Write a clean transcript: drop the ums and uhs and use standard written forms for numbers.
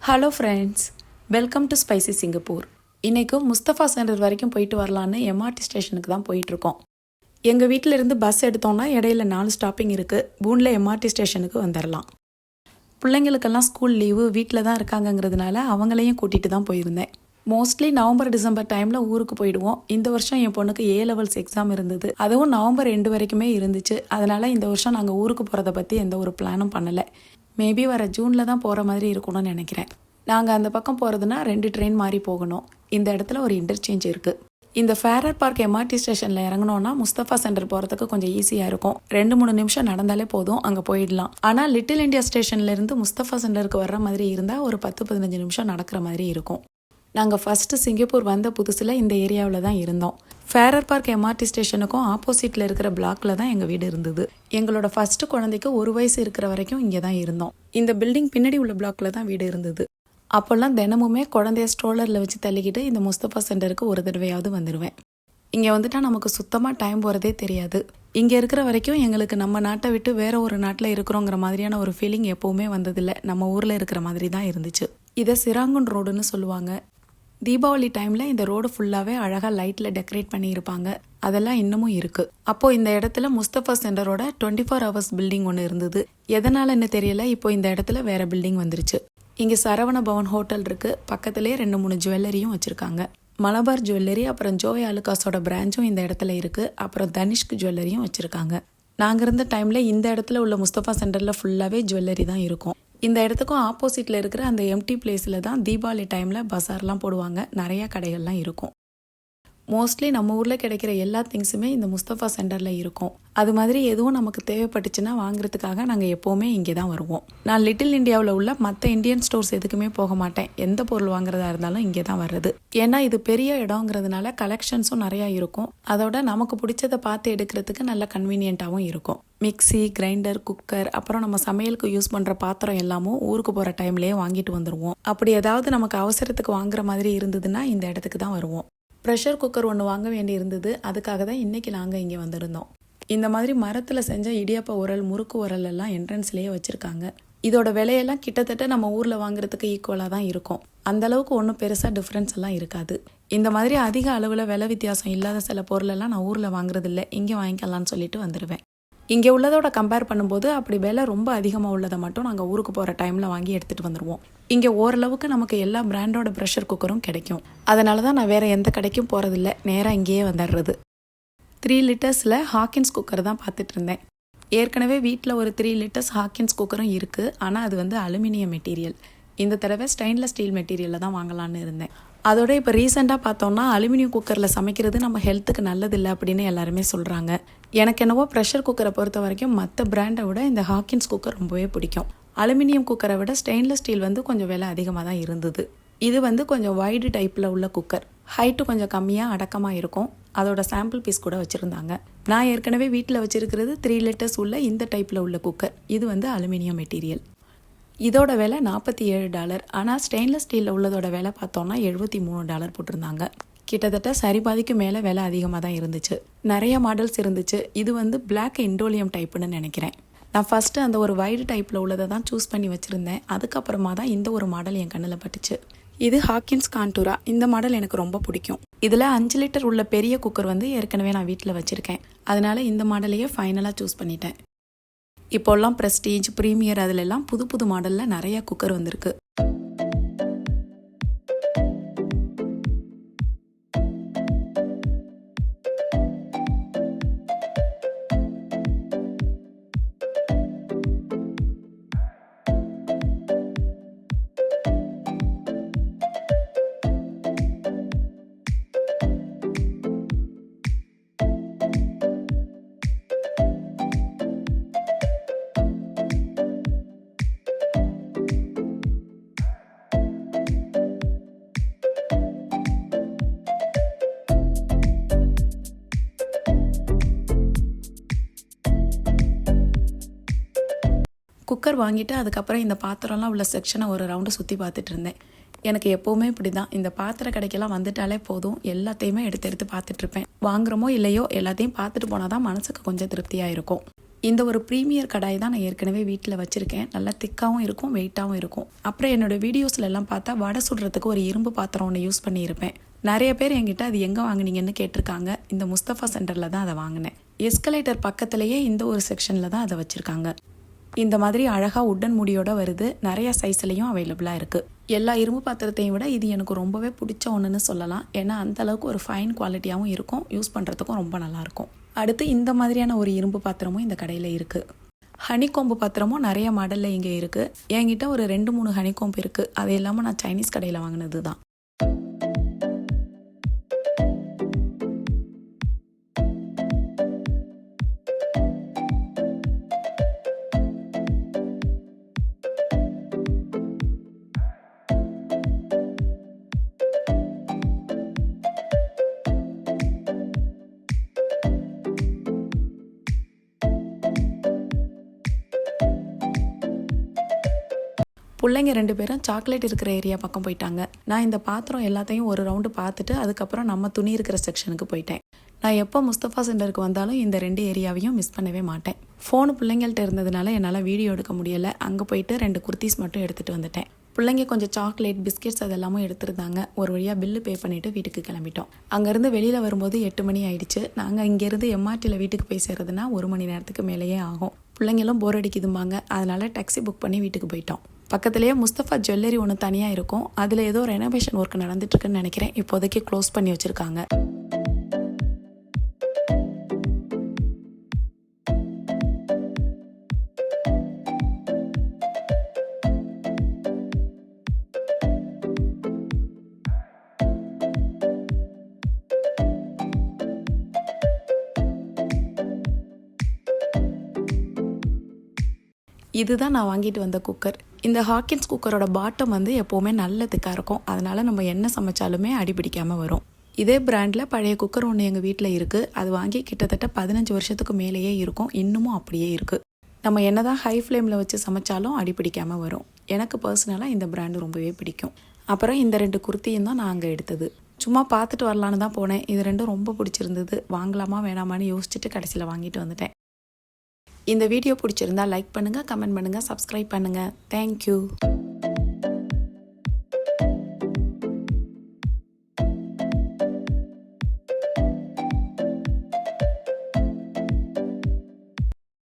Hello friends, welcome to spicy Singapore. இன்றைக்கு Mustafa centre வரைக்கும் போயிட்டு வரலான்னு எம்ஆர்டி ஸ்டேஷனுக்கு தான் போயிட்டுருக்கோம். எங்கள் வீட்டிலேருந்து பஸ் எடுத்தோன்னா இடையில 4 ஸ்டாப்பிங் இருக்குது. பூனில் எம்ஆர்டி ஸ்டேஷனுக்கு வந்துடலாம். பிள்ளைங்களுக்கெல்லாம் ஸ்கூல் லீவு, வீட்டில் தான் இருக்காங்கங்கிறதுனால அவங்களையும் கூட்டிகிட்டு தான் போயிருந்தேன். மோஸ்ட்லி நவம்பர் டிசம்பர் டைமில் ஊருக்கு போயிடுவோம். இந்த வருஷம் என் பொண்ணுக்கு A லெவல்ஸ் எக்ஸாம் இருந்தது. அதுவும் நவம்பர் 2 வரைக்குமே இருந்துச்சு. அதனால் இந்த வருஷம் நாங்கள் ஊருக்கு போகிறத பற்றி எந்த ஒரு பிளானும் பண்ணலை. மேபி வர ஜூனில் தான் போகிற மாதிரி இருக்கணும்னு நினைக்கிறேன். நாங்கள் அந்த பக்கம் போகிறதுனா 2 ட்ரெயின் மாதிரி போகணும். இந்த இடத்துல ஒரு இன்டர்சேஞ்ச் இருக்குது. இந்த ஃபேரர் பார்க் எம்ஆர்டி ஸ்டேஷனில் இறங்கினோன்னா முஸ்தஃபா சென்டர் போகிறதுக்கு கொஞ்சம் ஈஸியாக இருக்கும். 2-3 நிமிஷம் நடந்தாலே போதும், அங்கே போயிடலாம். ஆனால் லிட்டில் இந்தியா ஸ்டேஷன்லேருந்து முஸ்தஃபா சென்டருக்கு வர்ற மாதிரி இருந்தால் ஒரு 10-15 நிமிஷம் நடக்கிற மாதிரி இருக்கும். நாங்கள் ஃபஸ்ட்டு சிங்கப்பூர் வந்த புதுசில் இந்த ஏரியாவில் தான் இருந்தோம். ஃபேரர் பார்க் எம்ஆர்டி ஸ்டேஷனுக்கும் ஆப்போசிட்டில் இருக்கிற பிளாக்ல தான் எங்கள் வீடு இருந்தது. எங்களோட ஃபஸ்ட்டு குழந்தைக்கு 1 வயசு இருக்கிற வரைக்கும் இங்கே தான் இருந்தோம். இந்த பில்டிங் பின்னாடி உள்ள பிளாக்ல தான் வீடு இருந்தது. அப்போல்லாம் தினமுமே குழந்தைய ஸ்ட்ரோலரில் வச்சு தள்ளிக்கிட்டு இந்த முஸ்தஃபா சென்டருக்கு ஒரு தடவையாவது வந்துடுவேன். இங்கே வந்துட்டா நமக்கு சுத்தமாக டைம் போகிறதே தெரியாது. இங்கே இருக்கிற வரைக்கும் எங்களுக்கு நம்ம நாட்டை விட்டு வேற ஒரு நாட்டில் இருக்கிறோங்கிற மாதிரியான ஒரு ஃபீலிங் எப்போவுமே வந்ததில்லை. நம்ம ஊரில் இருக்கிற மாதிரி தான் இருந்துச்சு. இதை சிராங்குன் ரோடுன்னு சொல்லுவாங்க. தீபாவளி டைமில் இந்த ரோடு ஃபுல்லாகவே அழகாக லைட்டில் டெக்கரேட் பண்ணியிருப்பாங்க. அதெல்லாம் இன்னமும் இருக்குது. அப்போது இந்த இடத்துல முஸ்தஃபா சென்டரோட 24 ஹவர்ஸ் பில்டிங் ஒன்று இருந்தது. எதனாலன்னு தெரியல, இப்போ இந்த இடத்துல வேறு பில்டிங் வந்துருச்சு. இங்கே சரவண பவன் ஹோட்டல் இருக்குது. பக்கத்துலேயே 2-3 ஜுவல்லரியும் வச்சுருக்காங்க. மலபார் ஜுவல்லரி, அப்புறம் ஜோய் ஆலுகாஸோட பிரான்ச்சும் இந்த இடத்துல இருக்குது. அப்புறம் தனிஷ்க் ஜுவல்லரியும் வச்சுருக்காங்க. நாங்கள் இருந்த டைமில் இந்த இடத்துல உள்ள முஸ்தஃபா சென்டரில் ஃபுல்லாகவே ஜுவல்லரி தான் இருக்கும். இந்த இடத்துக்கும் ஆப்போசிட்டில் இருக்கிற அந்த எம்டி பிளேஸில் தான் தீபாவளி டைமில் பஸார்லாம் போடுவாங்க. நிறையா கடைகள்லாம் இருக்கும். மோஸ்ட்லி நம்ம ஊரில் கிடைக்கிற எல்லா திங்ஸுமே இந்த முஸ்தஃபா சென்டரில் இருக்கும். அது மாதிரி எதுவும் நமக்கு தேவைப்பட்டுச்சுன்னா வாங்குறதுக்காக நாங்கள் எப்போவுமே இங்கே தான் வருவோம். நான் லிட்டில் இந்தியாவில் உள்ள மற்ற இந்தியன் ஸ்டோர்ஸ் எதுக்குமே போக மாட்டேன். எந்த பொருள் வாங்குறதா இருந்தாலும் இங்கே தான் வர்றது. ஏன்னா இது பெரிய இடங்கிறதுனால கலெக்ஷன்ஸும் நிறையா இருக்கும். அதோட நமக்கு பிடிச்சதை பார்த்து எடுக்கிறதுக்கு நல்ல கன்வீனியண்ட்டாகவும் இருக்கும். மிக்சி, கிரைண்டர், குக்கர், அப்புறம் நம்ம சமையலுக்கு யூஸ் பண்ணுற பாத்திரம் எல்லாமும் ஊருக்கு போகிற டைம்லேயே வாங்கிட்டு வந்துடுவோம். அப்படி ஏதாவது நமக்கு அவசரத்துக்கு வாங்குற மாதிரி இருந்ததுன்னா இந்த இடத்துக்கு தான் வருவோம். ப்ரெஷர் குக்கர் ஒன்று வாங்க வேண்டி இருந்தது. அதுக்காக தான் இன்றைக்கி நாங்கள் இங்கே வந்திருந்தோம். இந்த மாதிரி மரத்தில் செஞ்ச இடியாப்ப உரல், முறுக்கு உரல் எல்லாம் என்ட்ரன்ஸ்லேயே வச்சுருக்காங்க. இதோட விலையெல்லாம் கிட்டத்தட்ட நம்ம ஊரில் வாங்குறதுக்கு ஈக்குவலாக தான் இருக்கும். அந்தளவுக்கு ஒன்றும் பெருசாக டிஃப்ரென்ஸ் எல்லாம் இருக்காது. இந்த மாதிரி அதிக அளவில் விலை வித்தியாசம் இல்லாத சில பொருளெல்லாம் நான் ஊரில் வாங்குறதில்ல. இங்கே வாங்கிக்கலான்னு சொல்லிட்டு வந்துடுவேன். இங்கே உள்ளதோட கம்பேர் பண்ணும்போது அப்படி விலை ரொம்ப அதிகமாக உள்ளதை மட்டும் நாங்கள் ஊருக்கு போகிற டைமில் வாங்கி எடுத்துகிட்டு வந்துடுவோம். இங்கே ஓரளவுக்கு நமக்கு எல்லா பிராண்டோட ப்ரெஷர் குக்கரும் கிடைக்கும். அதனால தான் நான் வேறு எந்த கடைக்கும் போகிறதில்ல, நேராக இங்கேயே வந்துடுறது. 3 லிட்டர்ஸில் ஹாக்கின்ஸ் குக்கர் தான் பார்த்துட்டு இருந்தேன். ஏற்கனவே வீட்டில் ஒரு 3 லிட்டர்ஸ் ஹாக்கின்ஸ் குக்கரும் இருக்குது. ஆனால் அது வந்து அலுமினியம் மெட்டீரியல். இந்த தடவை ஸ்டெயின்லெஸ் ஸ்டீல் மெட்டீரியலில் தான் வாங்கலான்னு இருந்தேன். அதோட இப்போ ரீசெண்டாக பார்த்தோம்னா அலுமினியம் குக்கரில் சமைக்கிறது நம்ம ஹெல்த்துக்கு நல்லதில்லை அப்படின்னு எல்லாருமே சொல்கிறாங்க. எனக்கு என்னவோ ப்ரெஷர் குக்கரை பொறுத்த வரைக்கும் மற்ற பிராண்டை விட இந்த ஹாக்கின்ஸ் குக்கர் ரொம்பவே பிடிக்கும். அலுமினியம் குக்கரை விட ஸ்டெயின்லெஸ் ஸ்டீல் வந்து கொஞ்சம் விலை அதிகமாக தான் இருந்தது. இது வந்து கொஞ்சம் வைடு டைப்பில் உள்ள குக்கர். ஹைட்டு கொஞ்சம் கம்மியாக அடக்கமாக இருக்கும். அதோட சாம்பிள் பீஸ் கூட வச்சுருந்தாங்க. நான் ஏற்கனவே வீட்டில் வச்சுருக்கிறது 3 லிட்டர்ஸ் உள்ள இந்த டைப்பில் உள்ள குக்கர். இது வந்து அலுமினியம் மெட்டீரியல். இதோட விலை $47. ஆனால் ஸ்டெயின்லெஸ் ஸ்டீலில் உள்ளதோட விலை பார்த்தோன்னா $73 போட்டிருந்தாங்க. கிட்டத்தட்ட சரி பாதிக்கு மேலே விலை அதிகமாக தான் இருந்துச்சு. நிறைய மாடல்ஸ் இருந்துச்சு. இது வந்து பிளாக் இண்டோலியம் டைப்புன்னு நினைக்கிறேன். நான் ஃபஸ்ட்டு அந்த ஒரு வைடு டைப்பில் உள்ளதை தான் சூஸ் பண்ணி வச்சுருந்தேன். அதுக்கப்புறமா தான் இந்த ஒரு மாடல் என் கண்ணில் பட்டுச்சு. இது ஹாக்கின்ஸ் கான்டூரா. இந்த மாடல் எனக்கு ரொம்ப பிடிக்கும். இதில் 5 லிட்டர் உள்ள பெரிய குக்கர் வந்து ஏற்கனவே நான் வீட்டில் வச்சுருக்கேன். அதனால இந்த மாடலையே ஃபைனலாக சூஸ் பண்ணிட்டேன். இப்போல்லாம் ப்ரெஸ்டீஜ், ப்ரீமியர் அதிலெல்லாம் புது புது மாடலில் நிறையா குக்கர் வந்திருக்கு. குக்கர் வாங்கிட்டு அதுக்கப்புறம் இந்த பாத்திரம்லாம் உள்ள செக்ஷனை ஒரு ரவுண்டு சுற்றி பார்த்துட்டு இருந்தேன். எனக்கு எப்போவுமே இப்படி தான். இந்த பாத்திர கடைக்கெல்லாம் வந்துட்டாலே போதும், எல்லாத்தையுமே எடுத்து பார்த்துட்ருப்பேன். வாங்குறோமோ இல்லையோ எல்லாத்தையும் பார்த்துட்டு போனால் தான் மனசுக்கு கொஞ்சம் திருப்தியாக இருக்கும். இந்த ஒரு ப்ரீமியர் கடாய் தான் நான் ஏற்கனவே வீட்டில் வச்சுருக்கேன். நல்லா திக்காகவும் இருக்கும், வெயிட்டாகவும் இருக்கும். அப்புறம் என்னோடய வீடியோஸ்ல எல்லாம் பார்த்தா வடை சுடுறதுக்கு ஒரு இரும்பு பாத்திரம் ஒன்று யூஸ் பண்ணியிருப்பேன். நிறைய பேர் என்கிட்ட அது எங்கே வாங்கினீங்கன்னு கேட்டிருக்காங்க. இந்த முஸ்தஃபா சென்டரில் தான் அதை வாங்கினேன். எஸ்கலேட்டர் பக்கத்துலேயே இந்த ஒரு செக்ஷனில் தான் அதை வச்சுருக்காங்க. இந்த மாதிரி அழகாக உட்டன் முடியோட வருது. நிறைய சைஸ்லையும் அவைலபிளாக இருக்குது. எல்லா இரும்பு பாத்திரத்தையும் விட இது எனக்கு ரொம்பவே பிடிச்ச ஒன்றுன்னு சொல்லலாம். ஏன்னா அந்தளவுக்கு ஒரு ஃபைன் குவாலிட்டியாகவும் இருக்கும், யூஸ் பண்ணுறதுக்கும் ரொம்ப நல்லாயிருக்கும். அடுத்து இந்த மாதிரியான ஒரு இரும்பு பாத்திரமும் இந்த கடையில் இருக்குது. ஹனிகோம்பு பாத்திரமும் நிறைய மாடலில் இங்கே இருக்குது. என்கிட்ட ஒரு 2-3 ஹனிகோம்பு இருக்குது. அது இல்லாமல் நான் சைனீஸ் கடையில் வாங்கினது தான். பிள்ளைங்க 2 பேரும் சாக்லேட் இருக்கிற ஏரியா பக்கம் போயிட்டாங்க. நான் இந்த பாத்திரம் எல்லாத்தையும் ஒரு ரவுண்டு பார்த்துட்டு அதுக்கப்புறம் நம்ம துணி இருக்கிற செக்ஷனுக்கு போயிட்டேன். நான் எப்போ முஸ்தஃபா சென்டருக்கு வந்தாலும் இந்த 2 ஏரியாவையும் மிஸ் பண்ணவே மாட்டேன். ஃபோனு பிள்ளைங்கள்ட்ட இருந்ததுனால என்னால் வீடியோ எடுக்க முடியலை. அங்கே போயிட்டு 2 குர்த்திஸ் மட்டும் எடுத்துகிட்டு வந்துட்டேன். பிள்ளைங்க கொஞ்சம் சாக்லேட், பிஸ்கெட்ஸ் அதெல்லாமும் எடுத்துருந்தாங்க. ஒரு வழியாக பில்லு பே பண்ணிவிட்டு வீட்டுக்கு கிளம்பிட்டோம். அங்கேருந்து வெளியில் வரும்போது 8 மணி ஆயிடுச்சு. நாங்கள் இங்கேருந்து எம்ஆர்டியில் வீட்டுக்கு போய் சேர்றதுனா 1 மணி நேரத்துக்கு மேலேயே ஆகும். பிள்ளைங்களும் போர் அடிக்குதும்பாங்க. அதனால் டாக்ஸி புக் பண்ணி வீட்டுக்கு போயிட்டோம். பக்கத்துலேயே முஸ்தஃபா ஜுவல்லரி ஒன்று தனியாக இருக்கும். அதில் ஏதோ ரெனோவேஷன் ஒர்க் நடந்துட்டுருக்குன்னு நினைக்கிறேன். இப்போதைக்கு க்ளோஸ் பண்ணி வச்சுருக்காங்க. இதுதான் நான் வாங்கிட்டு வந்த குக்கர். இந்த ஹாக்கின்ஸ் குக்கரோட பாட்டம் வந்து எப்போவுமே நல்ல திக்காக இருக்கும். அதனால் நம்ம என்ன சமைச்சாலுமே அடிபிடிக்காமல் வரும். இதே பிராண்டில் பழைய குக்கர் ஒன்று எங்கள் வீட்டில் இருக்குது. அது வாங்கி கிட்டத்தட்ட 15 வருஷத்துக்கு மேலேயே இருக்கும். இன்னமும் அப்படியே இருக்குது. நம்ம என்ன தான் ஹை ஃப்ளேமில் வச்சு சமைச்சாலும் அடிபிடிக்காமல் வரும். எனக்கு பர்சனலாக இந்த பிராண்டு ரொம்பவே பிடிக்கும். அப்புறம் இந்த 2 குர்த்தியும் தான் நான் அங்கே எடுத்தது. சும்மா பார்த்துட்டு வரலான்னு தான் போனேன். இது 2 ரொம்ப பிடிச்சிருந்தது. வாங்கலாமா வேணாமான்னு யோசிச்சுட்டு கடைசியில் வாங்கிட்டு வந்துட்டேன். இந்த வீடியோ பிடிச்சிருந்தா லைக் பண்ணுங்கள், கமெண்ட் பண்ணுங்கள், சப்ஸ்கிரைப் பண்ணுங்கள். தேங்க்யூ.